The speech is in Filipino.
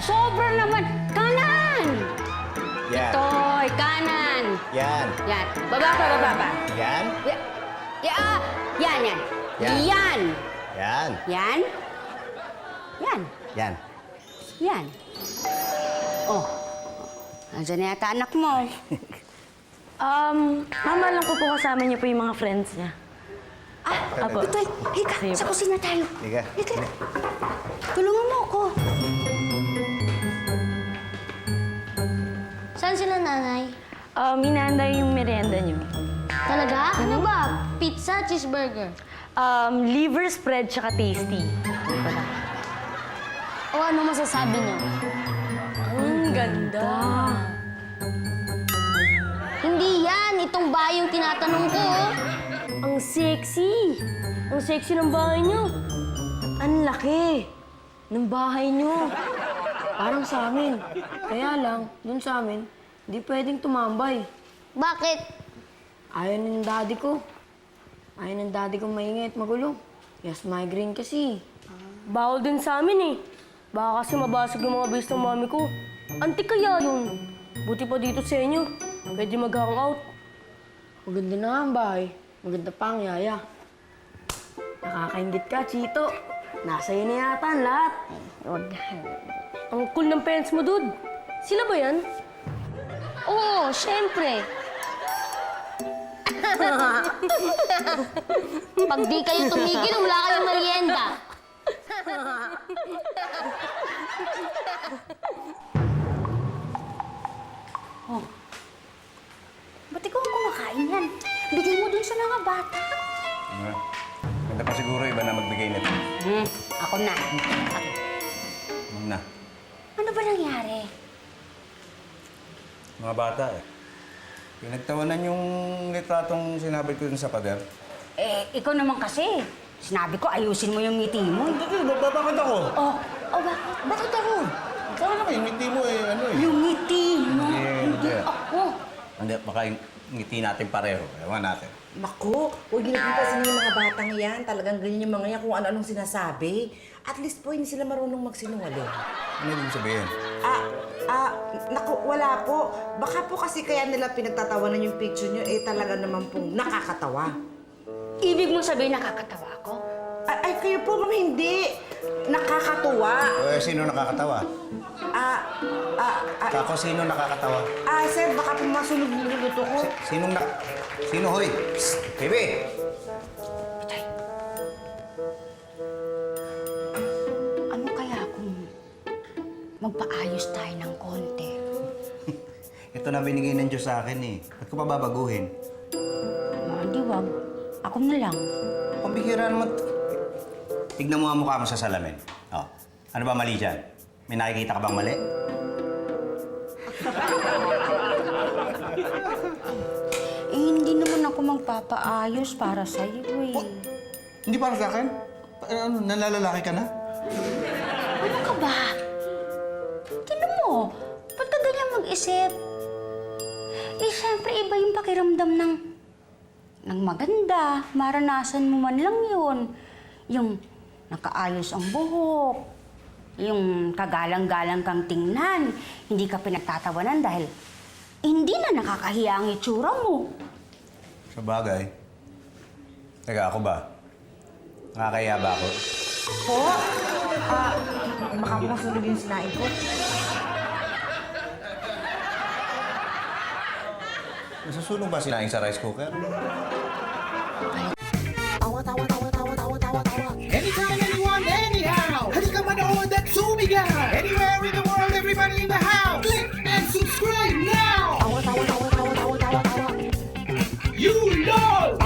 Sobra naman. Kanan! Yan. Toy, kanan. Yan. Yan. Baba pa, baba pa. Yan. Yan, yan. Yan. Yan. Yan. Yan. Yan. Yan. Yan. Oh. Nandiyan na yata anak mo. Mama lang ko po kasama niya po yung mga friends niya. Apo. Toy, hika. Sige Sa po. kusina tayo. Higa. Hika. Tulungan mo ako. Saan sila, nanay? Hinahanda yung merienda niyo. Talaga? Ano ba? Pizza, cheeseburger? Liver spread tsaka tasty. O ano masasabi niyo? Ang ganda. Hindi yan! Itong ba yung tinatanong ko? Ang sexy. Ang sexy ng bahay niyo. Ang laki ng bahay niyo. Parang sa amin. Kaya lang, dun sa amin, hindi pwedeng tumambay. Bakit? Ayaw ng daddy ko. Ayaw ng daddy ko maingay at magulo. Yes, migraine kasi. Bawal din sa amin eh. Baka kasi mabasag yung mga base ng mami ko. Antik kaya yun. Buti pa dito sa inyo. Pwede mag-hangout. Maganda na nga ang bahay. Maganda pa ang yaya. Nakakaingit ka, Chito. Nasa iyo na yata ang lahat. Ang cool ng parents mo, dude. Sila ba yan? Oo, syempre. Pag di kayo tumigil, wala kayong merienda. Ba't ikaw ang kumakain yan? Bigay mo dun sa mga bata. Ganda pa siguro iba na magbigay nito. Ako na. Ma'am na. Ano ba nangyari? Mga bata eh. Pinagtawanan yung litratong sinabi ko dun sa pader. Ikaw naman kasi. Sinabi ko, ayusin mo yung ngiti mo. Hindi, bakit ako? Bakit? Bakit ako? Saan naman yung ngiti mo eh, ano eh? Yung ngiti mo. Hindi. Ako. Hindi, baka yung ngiti natin pareho. Ewan natin. Naku, huwag niyo napipasin yung mga batang yan. Talagang ganyan yung mga yan kung ano-anong sinasabi. At least po, hindi sila marunong magsinungaling. Ano ibig sabihin? Naku, wala po. Baka po kasi kaya nila pinagtatawanan yung picture niyo, talaga naman pong nakakatawa. Ibig mo sabihin nakakatawa ako? Ay, kayo po, ma'am, hindi. Nakakatuwa. Sino nakakatawa? Kako, sino nakakatawa? Sir, baka po masunog yung niluto ko. Sino, hoy? Psst, baby! Ano kaya kung magpaayos tayo ng konti? Ito na binigay ng Diyos sa akin eh. Ba't ko pa babaguhin? Hindi, wag. Ako na lang. Pambihira naman. Tignan mo ang mukha mo sa salamin. Oh. Ano ba mali dyan? May nakikita ka bang mali? Hindi naman ako magpapaayos para sa'yo eh. Hindi para sa akin? Ano, nalalalaki ka na? Ano ka ba? Tignan mo, ba't ka ganyan mag-isip? Siyempre iba yung pakiramdam ng maganda. Maranasan mo man lang yun. Yung nakaayos ang buhok. Yung kagalang-galang kang tingnan. Hindi ka pinagtatawanan dahil hindi na nakakahiya ang itsura mo. Sa bagay. Teka, ako ba? Nakakahiya ba ako? Po? Baka po masunog yung sinain ko. Nasusunog ba sinaing sa rice cooker? Anytime, anyone, anyhow. Halika manood at sumigaw. Anywhere in the world, everybody in the house. Click and subscribe now. You know.